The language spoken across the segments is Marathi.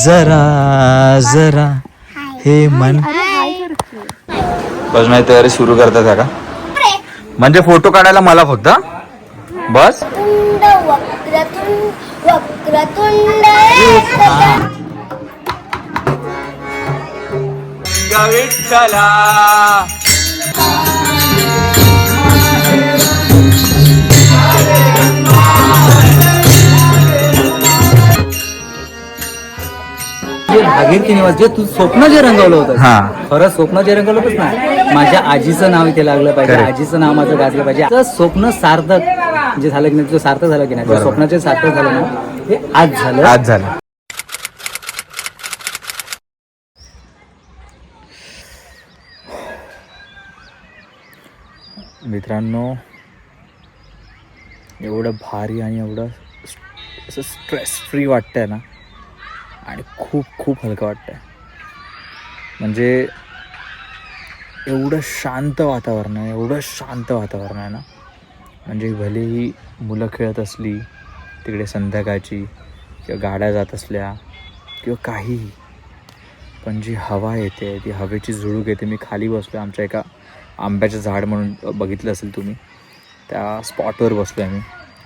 जरा जरा हे मन बस नाही तयारी सुरू करतात का म्हणजे फोटो काढायला मला फक्त बस वक्रतुंड विठ्ठला भागीरथी निवास जे तू स्वप्न जे रंगवलं होतं हा खरं स्वप्न जे रंगवलं होतंच ना माझ्या आजीचं नाव इथे लागलं पाहिजे Correct. आजीचं नाव माझं गाजलं पाहिजे तर स्वप्न सार्थक जे झालं की नाही तुझं सार्थक झालं की नाही बरोबर. स्वप्नाचे सार्थक झालं ना हे आज झालं आज झालं मित्रांनो एवढं भारी आणि एवढं असं स्ट्रेस फ्री वाटतंय ना आणि खूप खूप हलकं वाटतंय म्हणजे एवढं शांत वातावरण आहे एवढं शांत वातावरण आहे ना म्हणजे भलेही मुलं खेळत असली तिकडे संध्याकाळची किंवा गाड्या जात असल्या किंवा काहीही पण जी हवा येते ती हवेची झुळूक येते मी खाली बसलो आमच्या एका आंब्याचं झाड म्हणून बघितलं असेल तुम्ही त्या स्पॉटवर बसलो आहे मी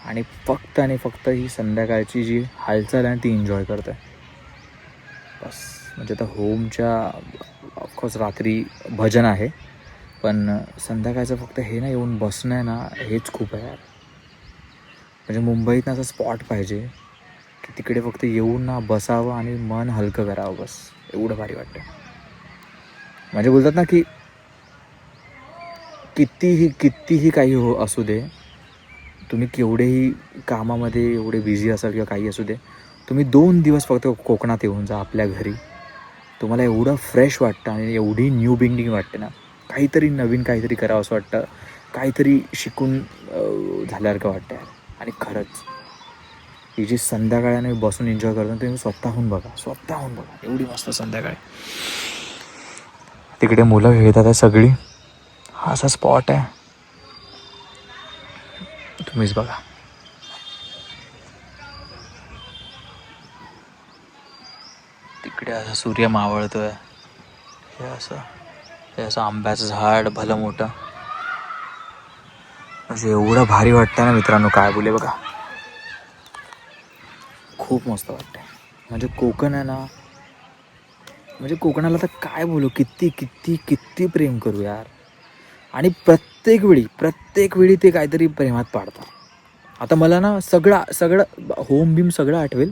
आणि फक्त ही संध्याकाळची जी हालचाल आहे ती एन्जॉय करतो आहे बस म्हणजे आता होमच्या ऑफकोर्स रात्री भजन आहे पण संध्याकाळचं फक्त हे ना येऊन बसणं आहे ना हेच खूप आहे यार म्हणजे मुंबईत ना असं स्पॉट पाहिजे की तिकडे फक्त येऊन ना बसावं आणि मन हलकं करावं बस एवढं भारी वाटतं म्हणजे बोलतात ना की कितीही काही हो असू दे तुम्ही केवढेही कामामध्ये एवढे बिझी असाल किंवा काही असू दे तुम्ही 2 दिवस फक्त कोकणात येऊन जा आपल्या घरी तुम्हाला एवढं फ्रेश वाटतं आणि एवढी न्यू बिगिनिंग वाटते ना काहीतरी नवीन काहीतरी करावं असं वाटतं काहीतरी शिकून झाल्यासारखं वाटतं आणि खरंच ही जी संध्याकाळाने बसून एन्जॉय करतो तुम्ही स्वतःहून बघा एवढी मस्त संध्याकाळ तिकडे मुलं खेळतात आहे सगळी हा असा स्पॉट आहे तुम्हीच बघा तिकडे असं सूर्य मावळतोय हे असं आंब्याचं झाड भलं मोठं म्हणजे एवढं भारी वाटतं ना मित्रांनो काय बोले बघा खूप मस्त वाटतंय म्हणजे कोकण आहे ना म्हणजे कोकणाला तर काय बोलू किती प्रेम करू यार आणि प्रत्येक वेळी ते काहीतरी प्रेमात पाडतात आता मला ना सगळं होम बीम सगळं आठवेल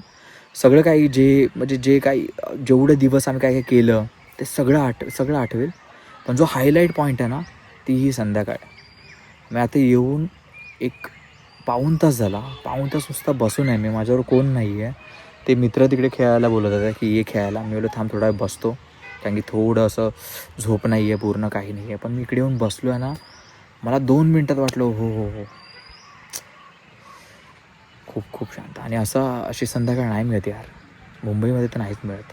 सगळं काही जे काही जेवढे दिवस आम्ही काय केलं ते सगळं आठवेल पण जो हायलाईट पॉईंट आहे ना ती ही संध्याकाळ मी आता येऊन एक पाऊण तास नुसता बसून आहे मी माझ्यावर कोण नाही आहे ते मित्र तिकडे खेळायला बोलत होते की ये खेळायला मी बोललो थांब थोडा वेळ बसतो कारण की थोडं असं झोप नाही आहे पूर्ण काही नाही आहे पण मी इकडे येऊन बसलो आहे ना मला 2 मिनटात वाटलं हो खूप शांत आणि अशी संध्याकाळ नाही मिळत यार मुंबईमध्ये तर नाहीच मिळत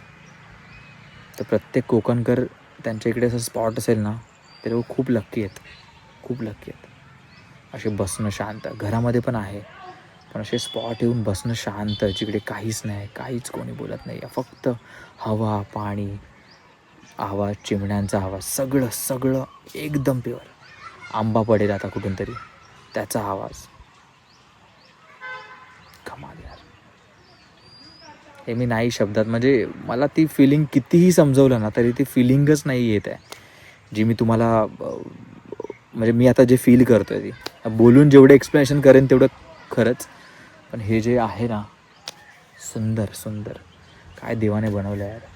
तर प्रत्येक कोकणकर त्यांच्या इकडे असं स्पॉट असेल ना ते लोक खूप लक्की आहेत असे बसणं शांत घरामध्ये पण आहे पण असे स्पॉट येऊन बसणं शांत जिकडे काहीच नाही काहीच कोणी बोलत नाही फक्त हवा पाणी आवाज चिमण्यांचा आवाज सगळं एकदम प्युअर आंबा पडेल आता कुठून तरी त्याचा आवाज कमाल यार हे मी नाही शब्दात म्हणजे मला ती फिलिंग कितीही समजवलं ना तरी ती फिलिंगच नाही येत आहे जी मी तुम्हाला म्हणजे मी आता जे फील करतोय ती बोलून जेवढं एक्सप्लेनेशन करेन तेवढं खरंच पण हे जे आहे ना सुंदर काय देवाने बनवलं यार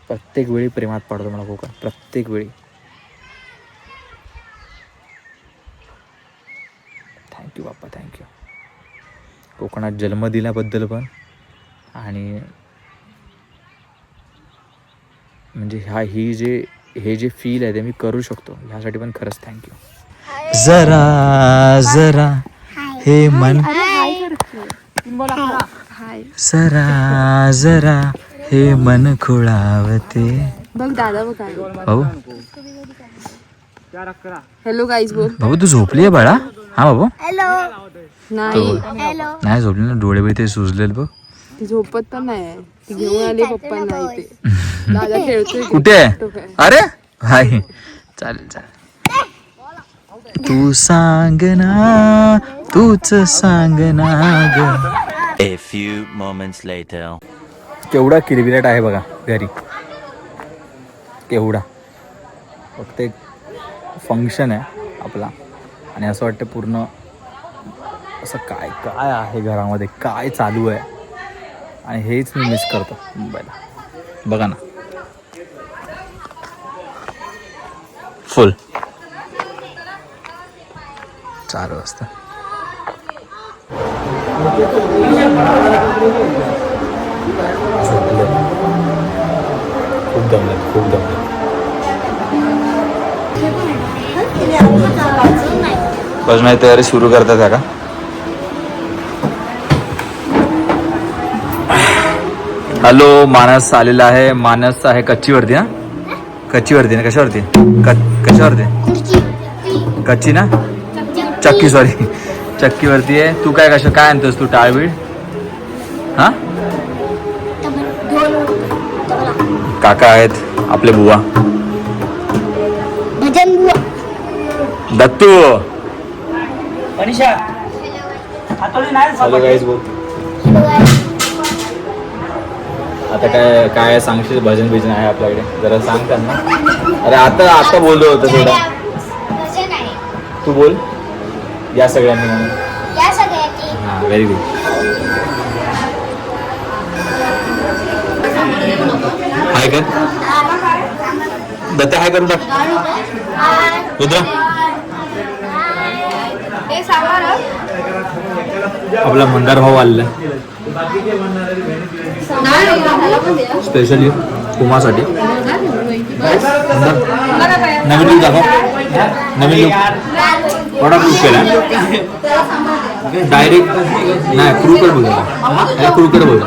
प्रत्येक वेळी प्रेमात पडतो मला कोकण प्रत्येक वेळी थँक्यू बाप्पा थँक्यू कोकणात जन्म दिल्याबद्दल पण आणि म्हणजे हे जे फील आहे ते मी करू शकतो ह्यासाठी पण खरंच थँक्यू जरा हे मन जरा हे मन खुळावते बघ दादा बघ भाऊ हॅलो गाईज बोल बाबू तू झोपली आहे बाळा हा बाबू नाही नाही झोपली ना डोळे बी ते सुजलेत बघ ती झोपत पण नाही ती घेऊन आली पप्पांना इथे दादा खेळतोय कुठे आहे? तो काय. अरे हाय चालेल चालेल. तू सांग ना तूच सांग ना ग. A few moments later. केवढा किरबिराट आहे बघा घरी, केवढा. फक्त एक फंक्शन आहे आपला आणि असं वाटतं पूर्ण असं काय काय आहे घरामध्ये, काय चालू आहे. आणि हेच मी मिस करतो मुंबईला. बघा ना फुल 4 वाजता. खूप दमलं, खूप दमलं. बस माझी तयारी सुरू करतात आहे का? हॅलो, मानस आलेला आहे. मानस आहे कच्चीवरती. हा कच्चीवरती ना, कशावरती? कशावरती? कच्ची ना, चक्की, सॉरी चक्कीवरती आहे. तू काय काय आणतोस तू? टाळबीळ. हा काका आहेत आपले, बुवा दत्तू. हॅलो गाईज, बोल. आता काय काय सांगशील? भजन बिजन आहे आपल्याकडे, जरा सांग त्यांना. अरे आता बोललो होतं थोडं, तू बोल. या सगळ्यांनी म्हणून. हां, व्हेरी गुड. हाय कर दत्ता, हाय करून टाक. रुद्रा, आपला मंदार भाऊ आलेला स्पेशली कुमासाठी. नवीन लुक दाखव, नवीन लुक. थोडा लुक केला डायरेक्ट. नाही, क्रूकट बोलतो, क्रूकट बोलतो,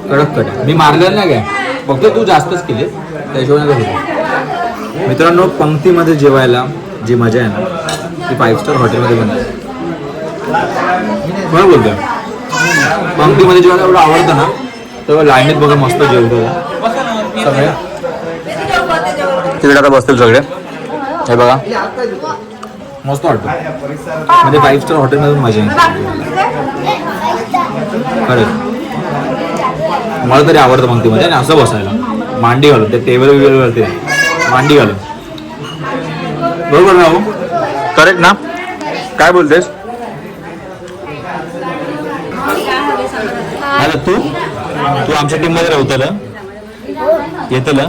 कडक कट. मी मारलेलं नाही काय, फक्त तू जास्तच केली त्या हिशोबाने होतं. मित्रांनो, पंक्तीमध्ये जेवायला जी मजा आहे ना, ती 5 स्टार हॉटेलमध्ये बनते. बरं बोलतोय, पंक्तीमध्ये जेवायला एवढं आवडतं ना, तेव्हा लाईनीत बघा मस्त जेवतो सगळे. तिकडे आता बसतील सगळे, हे बघा मस्त वाटतं. म्हणजे 5 स्टार हॉटेलमधून मजा येते खरंच. मला तरी आवडतं पंक्तीमध्ये आणि असं बसायला, मांडी घालून, ते टेबल वरती मांडी घालून. बरोबर ना भाऊ? करेक्ट ना? काय बोलतेस? अरे तू आमच्या टीम मध्ये राहतल, येतल,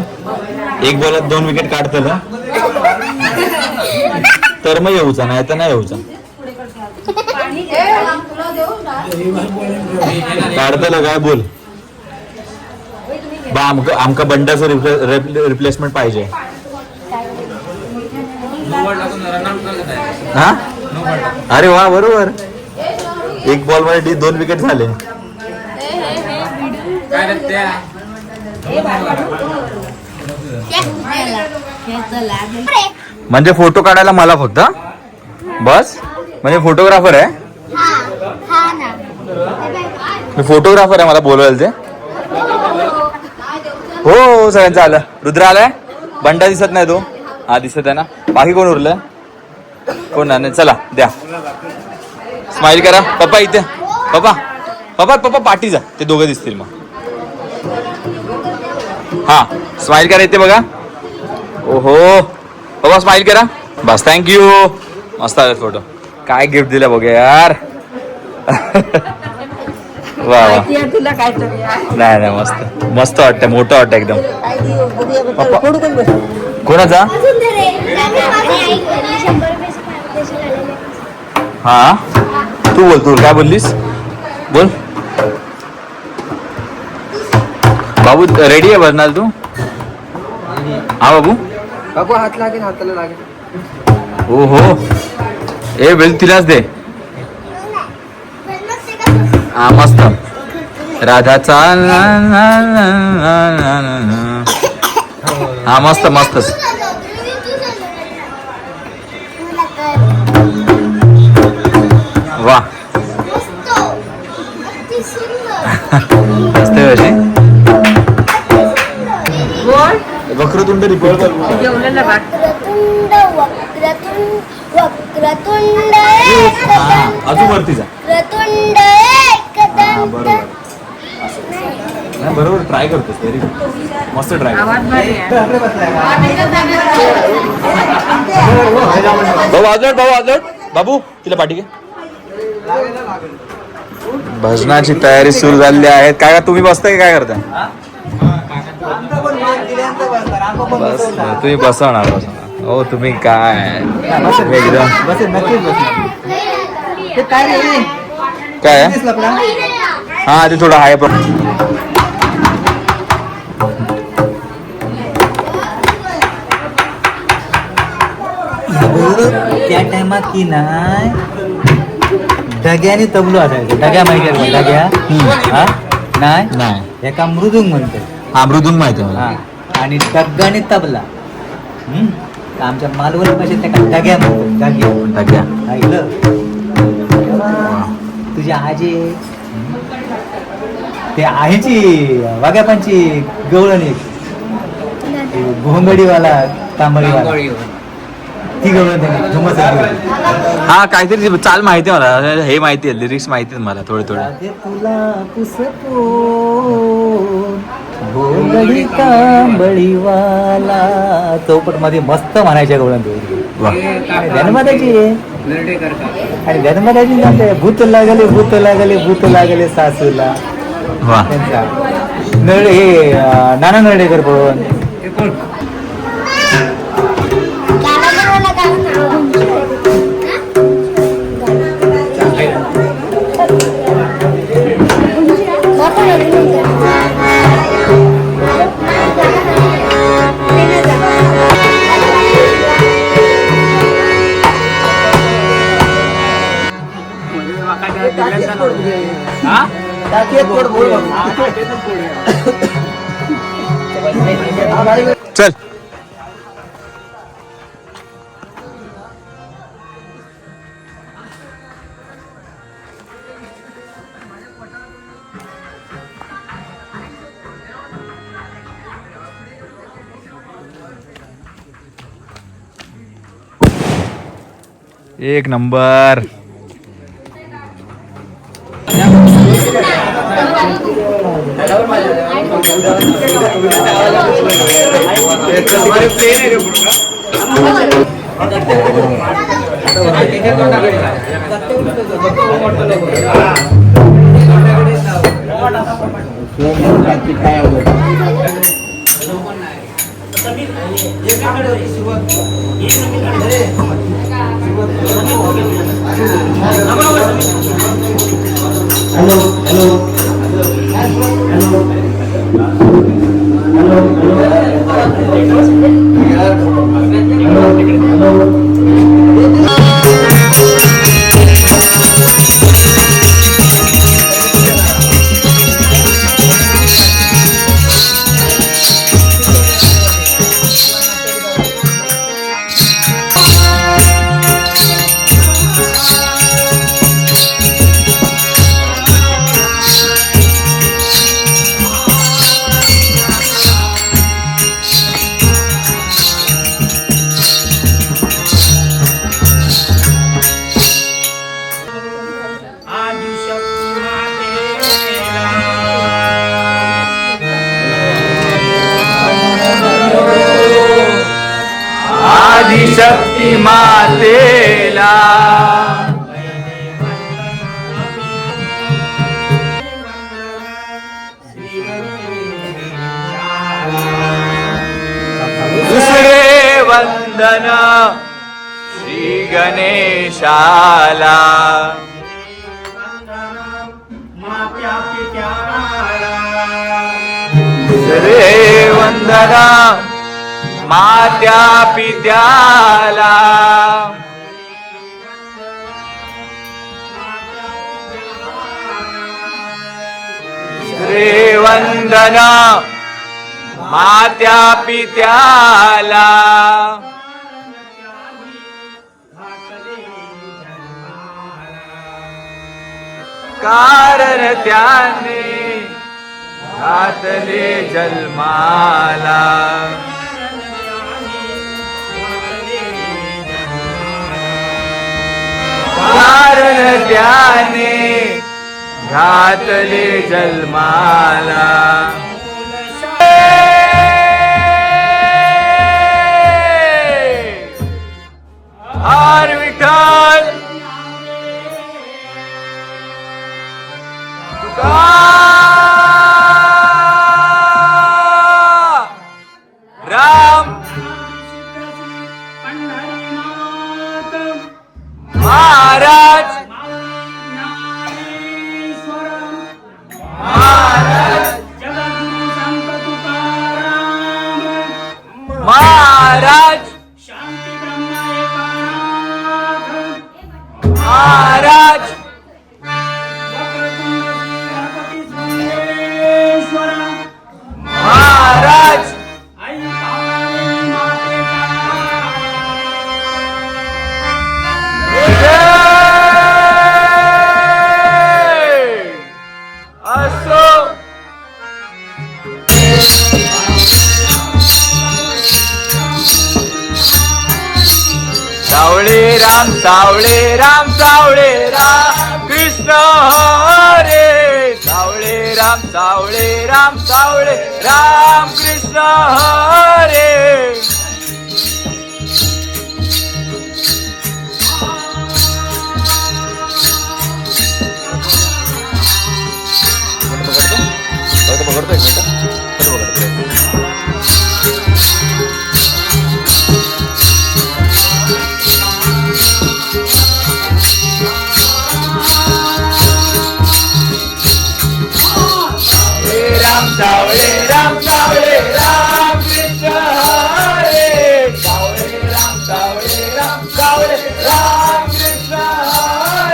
एक बॉलात 2 विकेट काढतल, तर मग येऊचा, नाही तर नाही येऊचा. काढतल काय बोल. बा आमका बंडाचं रिप्लेसमेंट पाहिजे. हा, अरे वा, बरोबर. एक बॉल मध्ये 2 विकेट झाले. म्हणजे फोटो काढायला मला फक्त बस, म्हणजे फोटोग्राफर आहे मी, फोटोग्राफर आहे, मला बोलवायला ते. हो, सगळ्यांचं आलं. रुद्र आलाय, बंडा दिसत नाही तो. हा दिसत आहे ना. बाकी कोण उरलं? कोण नाही. चला द्या, स्माइल करा. पप्पा इथे, पप्पा पप्पा पप्पा पाठी जा, ते दोघं दिसतील मग. हा, स्माइल करा इथे बघा. ओहो, पप्पा स्माइल करा. बस, थँक्यू. मस्त आले फोटो. काय गिफ्ट दिलं बघा यार. वा वा, नाही नाही, मस्त मस्त वाटतं, मोठं वाटतं एकदम. कोणाचा? हा, तू बोल, तू काय बोललीस? बोल बाबू. रेडी आहे भरणार तू? हा बाबू. बाबू हात लागेल, हाताला लागेल. हो हो, ए बेल तिलाच दे. हा, मस्त. राधाचा हा, मस्त मस्तच. वा, असते कशी वक्रतुंड रिपोर्ट जेवलेला भात वक्रतुंड अजून वरती जा वक्रतुंड बरोबर नाही बरोबर ट्राय करतोस व्हेरी गुड मस्त ट्राय आवाज भारी आहे. भाऊ आजोड बाबू तिला पाठी घे भजनाची तयारी सुरू झालेली आहे काय का तुम्ही बसताय काय करताय बस तुम्ही बसवणार हो तुम्ही काय तुम्ही एकदम काय हा ते थोडं आहे पण त्या टायमात की नाही ढग्याने तबलो असायचं ढग्या माहिती आहे का ढग्या हा नाही एका मृदुंग म्हणतो हा मृदुंग माहिती आहे मला हा आणि डग्गाने तबला तर आमच्या मालवणी भाषेत त्या डग्या म्हणतो डग्या ऐकलं तुझी आजी ते आईची वाघ्यापांची गवळण एक घोंगडीवाला तांबडीवाला ती गवळण हा काहीतरी चाल माहिती आहे मला हे माहिती आहे लिरिक्स माहिती आहेत मला थोडे थोडे तुला घोंगडी तांबडीवाला चौपट मध्ये मस्त म्हणायच्या गवळण धनमदाची आणि धनमदाची म्हणते भूत लागले सासूला वा त्यांचा नरडे हे नाना नरडेकर पण चल एक नंबर आदिशक्ती मातेला दुसरे वंदन श्री गणेशाला दुसरे वंदना मात्या पित्याला दुसरे वंदना मात्या पित्याला कारण त्याने घातले जन्माला कारण त्याने घातले जन्माला हर विठ्ठल तुका राम महाराज महाराज महाराज महाराज असो सावळे राम सावळे राम सावळे राम कृष्ण हरे सावळे राम सावळे राम कृष्ण हरे सावळे राम कृष्ण हरे सावळे राम कृष्ण हरे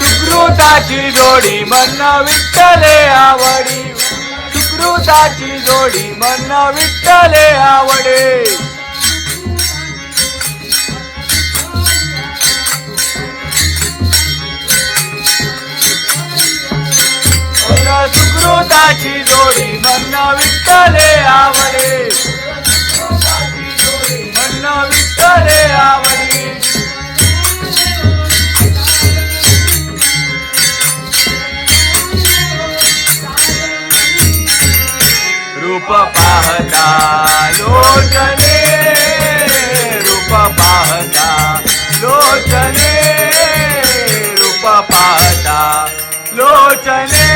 सुकृताची जोडी मन विठ्ठले आवडी सुकृताची जोडी मन विठ्ठले आवडे सुकृताची जोडी मन विठ्ठले आवडे मन विठ्ठले आवडे रूप पाहता लोचने रूप पाहता लोचने रूप पाहता लोचने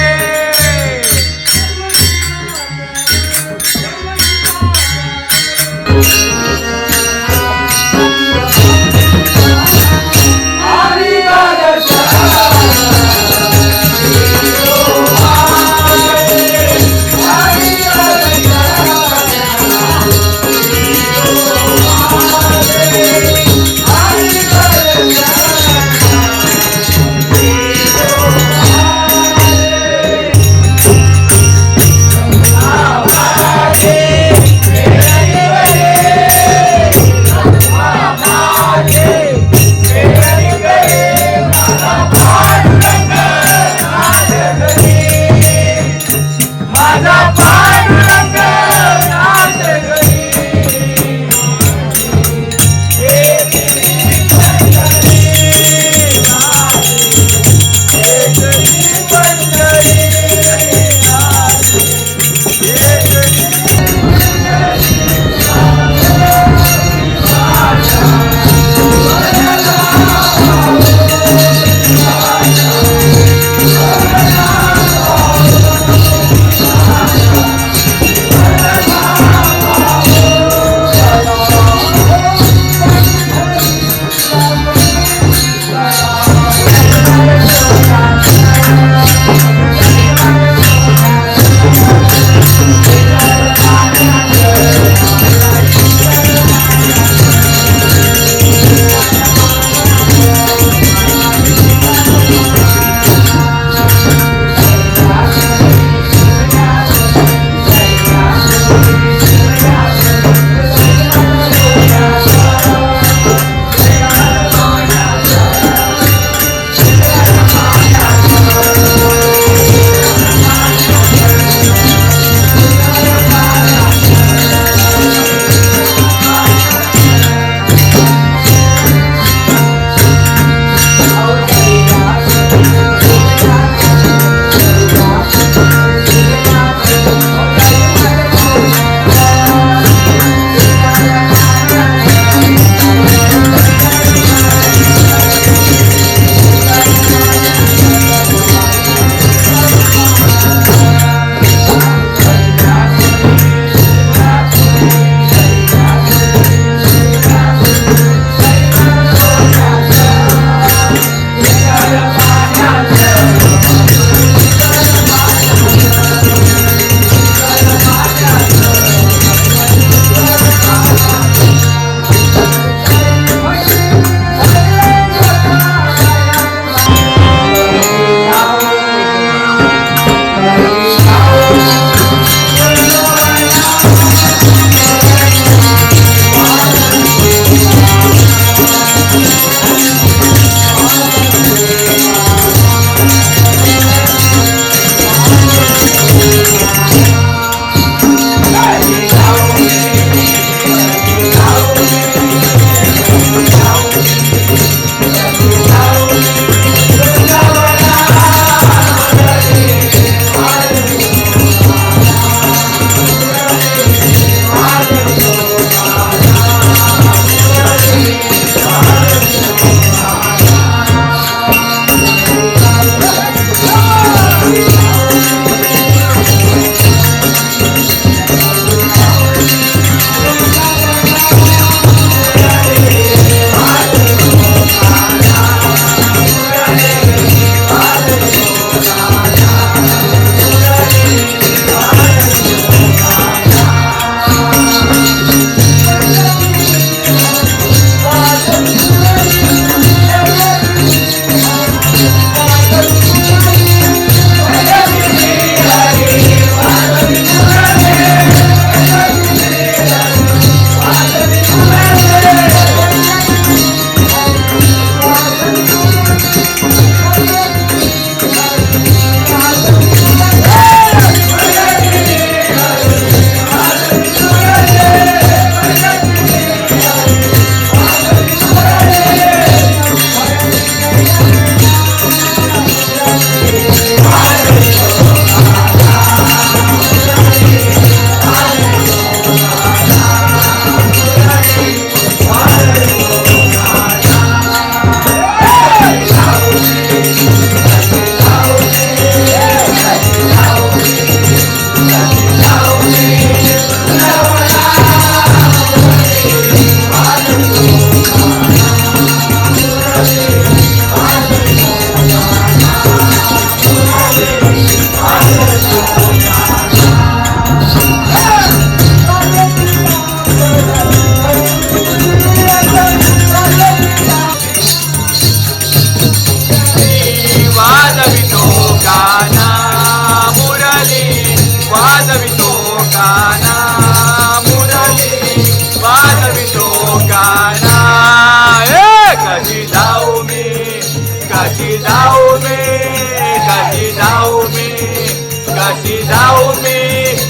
जाऊ मी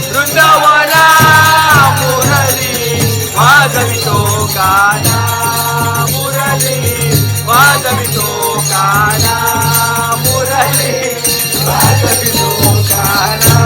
वृंदावना मुरली वाजवितो काना मुरली वाजवितो काना मुरली वाजवितो काना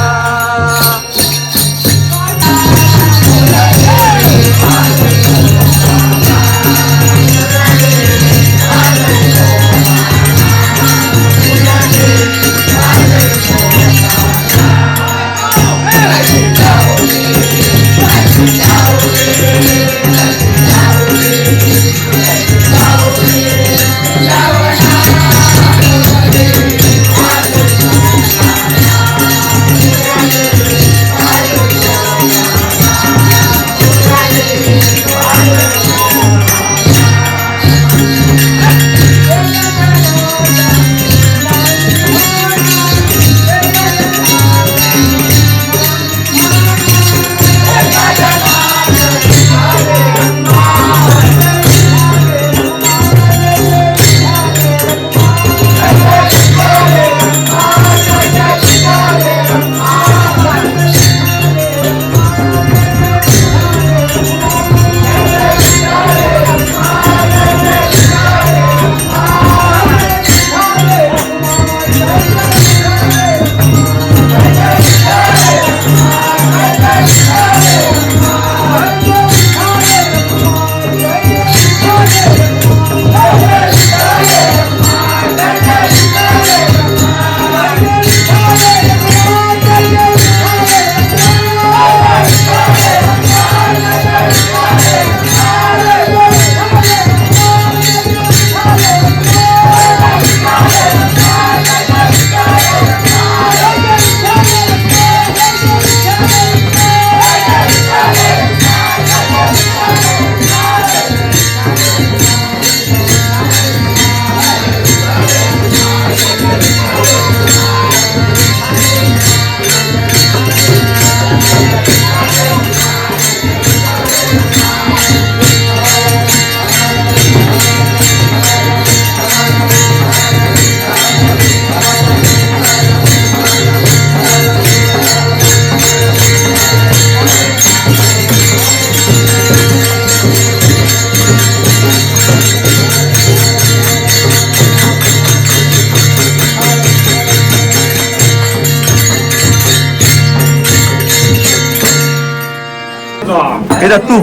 हे दत्तू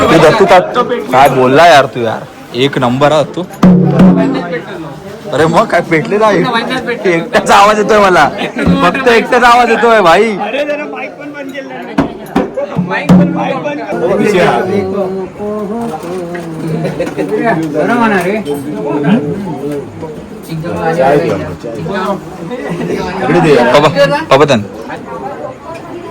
हे दत्तू काय बोलला यार तू यार एक नंबर हा तू अरे मग काय पेटले ना एकट्याचा आवाज येतोय मला फक्त एकट्याचा आवाज येतोय भाई पबतन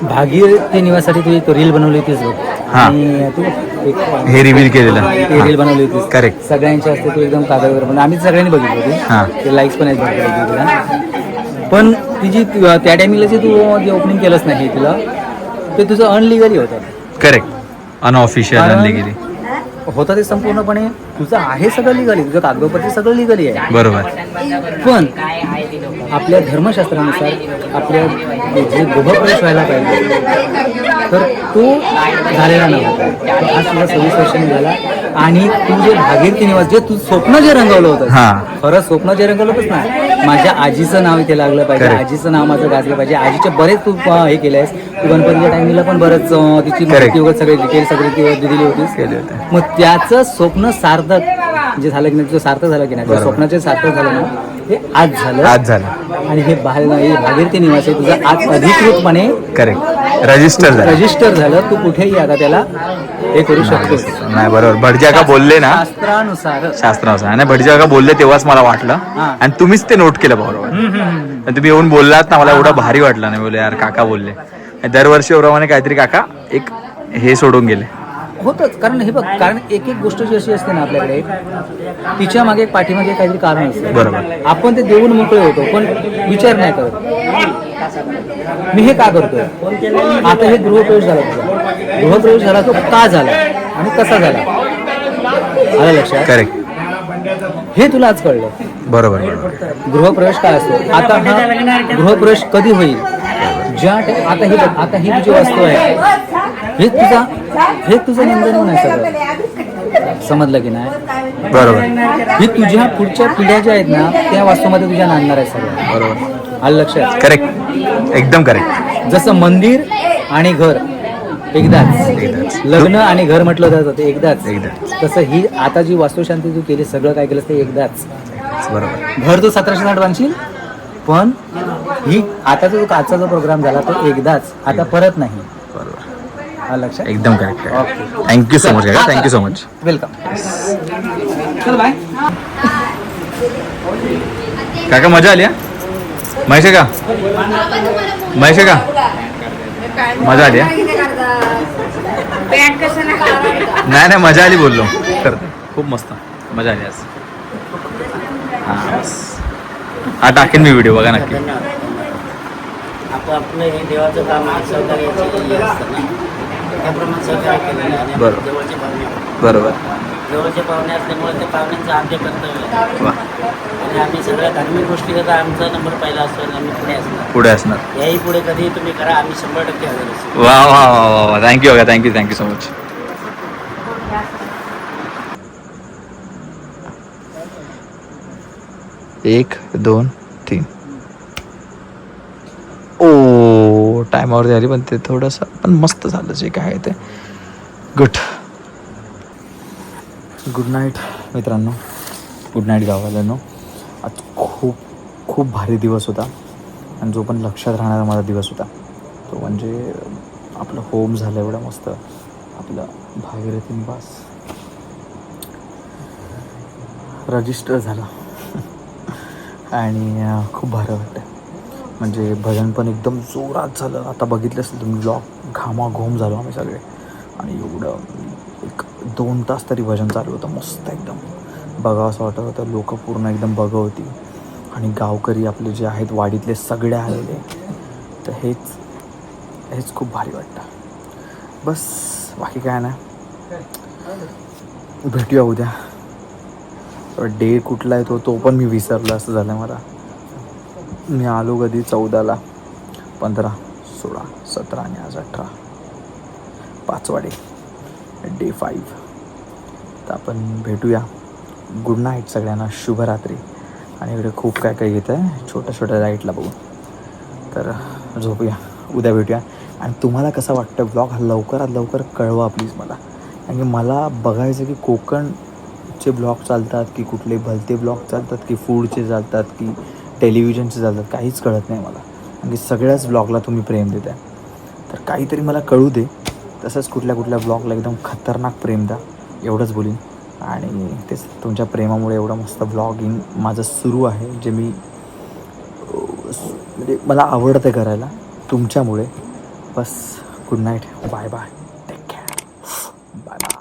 भागीरथी निवासाठी तू एक रील बनवली होतीस बघ. हा. आणि तू एक हे रिव्हील केलेलं ते रील बनवली होतीस करेक्ट सगळ्यांच्या हस्ते तू एकदम कागदवर पण आम्ही सगळ्यांनी बघितली हा. होती ते लाईक्स पण आहेत बघितलं पण तिची त्या टायमिंगला जे तू जे ओपनिंग केलंच नाही तुला ते तुझं अनलिगली होतं करेक्ट अनऑफिशियल आणली गेली होतं ते संपूर्णपणे तुझं आहे सगळं लिगली तुझं कागदोपत्री सगळं लिगली आहे बरोबर पण आपल्या धर्मशास्त्रानुसार आपल्या जे गृहप्रवेश व्हायला पाहिजे तर तो झालेला नव्हता आज तुझा 26 वर्षांनी झाला आणि तू जे भागीरथी निवास जे तू स्वप्न जे रंगवलं होतं खरं स्वप्न जे रंगवलं होतंच ना माझ्या आजीचं नाव इथे लागलं पाहिजे आजीचं नाव माझं गाजलं पाहिजे आजीचे बरेच तू हे केलंयस तू गणपतीच्या टाइमला पण बरंच तिची माहिती वगैरे सगळी डिटेल सगळी दिली होतीस मग त्याचं स्वप्न सार्थक जे झालं की नाही तुझं सार्थक झालं की नाही त्या स्वप्नाचे सार्थक झालं ना हे आज झालं आणि हे भागीरथी निवास आहे तुझं आज अधिकृतपणे करेक्ट रजिस्टर झालं तू कुठेही आता त्याला हे करू शकतोस नाही बरोबर भटजी काका बोलले ना शास्त्रानुसार आणि भटजी काका बोलले तेव्हाच मला वाटलं आणि तुम्हीच ते नोट केलं बरोबर तुम्ही येऊन बोललात ना मला एवढं भारी वाटलं नाही बोलले यार काका बोलले दरवर्षी प्रमाणे काहीतरी काका एक हे सोडून गेले होतच कारण हे बघ कारण एक एक गोष्ट जी अशी असते ना आपल्याकडे तिच्या मागे पाठीमागे काहीतरी कारण असते बरोबर आपण ते देऊन मोकळे होतो पण विचार नाही करत मी हे का करतोय आता हे गृहप्रवेश झाला तुझा गृहप्रवेश झाला तो का झाला आणि कसा झाला आलं लक्षात करेक्ट हे तुला आज कळलं बरोबर. गृहप्रवेश काय असतो? आता हा गृहप्रवेश कधी होईल? आता ही तुझी वास्तू आहे, हे तुझं नंदनवन आहे सगळं. समजलं की नाही? बरोबर. ही तुझ्या पुढच्या पिढ्या ज्या आहेत ना त्या वास्तूमध्ये तुझ्या नांदणार आहे सगळं. बरोबर. आलं लक्षात? करेक्ट, एकदम करेक्ट. जसं मंदिर आणि घर एकदाच, लग्न आणि घर म्हटलं जातं ते एकदाच. तसं ही आता जी वास्तुशांती तू केली, सगळं काय केलं ते एकदाच. बरोबर. घर तू 1760 बांधशील, पण ही आता जो आजचा जो प्रोग्राम झाला तो एकदाच, आता परत नाही. बरोबर. आलं लक्षात? एकदम करेक्ट. थँक्यू सो मच काका, थँक्यू सो मच. वेलकम. चल बाय. काका मजा आली हा? महेश का मजा आली हा? नाही मजा आली बोललो. करते खूप मस्त मजा आली आज. हां बस, हा टाकेन मी व्हिडिओ, बघा नक्की. आपलं हे देवाचं काम आहे, सहकार्याचे असतं ना, त्याप्रमाणे सहकार्य केलेलं आहे. बरोबर. देवाचे पाहुणे, बरोबर. देवाचे पाहुणे असल्यामुळे ते पाहुण्यांचं आमचे कर्तव्य आहे. वा. आणि आम्ही सगळ्या धार्मिक गोष्टी करता आमचा नंबर पहिला असतो आणि आम्ही पुढे असणार. याही पुढे कधी तुम्ही करा, आम्ही 100% हजर असतो. वा वा वा वा, थँक्यू काका, थँक्यू सो मच. एक 2 3. ओ टायमावर झाली, पण ते थोडंसं पण मस्त झालं जे काय आहे ते. गुड नाईट मित्रांनो, गुड नाईट गावाल्यांनो. आज खूप भारी दिवस होता आणि जो पण लक्षात राहणारा माझा दिवस होता तो म्हणजे आपलं होम झालं एवढं मस्त. आपलं भागीरथी निवास रजिस्टर झालं आणि खूप भारी वाटतं. म्हणजे भजन पण एकदम जोरात झालं. आता बघितलं असेल तुम्ही ब्लॉग, घामाघूम झालो आम्ही सगळे. आणि एवढं 1-2 तास तरी भजन चालू होतं मस्त एकदम. बघावं असं वाटत होतं. लोक पूर्ण एकदम बघा होती आणि गावकरी आपले जे आहेत वाडीतले सगळे आलेले. तर हेच खूप भारी वाटतं. बस बाकी काय नाही. भेटूया उद्या. डे कुठला आहे तो पण मी विसरलो असं झालं मला. मी आलो कधी 14ला, 15, 16, 17 आणि आज 18. 5वा डे, डे 5. तर आपण भेटूया. गुड नाईट सगळ्यांना, शुभरात्री. आणि इकडे खूप काय येतं आहे छोट्या लाईटला बघून. तर झोपूया, उद्या भेटूया. आणि तुम्हाला कसं वाटतं ब्लॉग हा लवकरात लवकर कळवा प्लीज मला. कारण की मला बघायचं की कोकणचे ब्लॉग चालतात की कुठले भलते ब्लॉग चालतात की फूडचे चालतात की टेलिव्हिजनचे चालतात, काहीच कळत नाही मला. कारण की सगळ्याच ब्लॉगला तुम्ही प्रेम देत आहे. तर काहीतरी मला कळू दे. तसंच कुठल्या ब्लॉगला एकदम खतरनाक प्रेम द्या, एवढंच बोलीन. आणि तेच तुमच्या प्रेमामुळे एवढं मस्त ब्लॉगिंग माझं सुरू आहे, जे मी म्हणजे मला आवडतं करायला तुमच्यामुळे. बस good night, bye bye, take care, bye bye.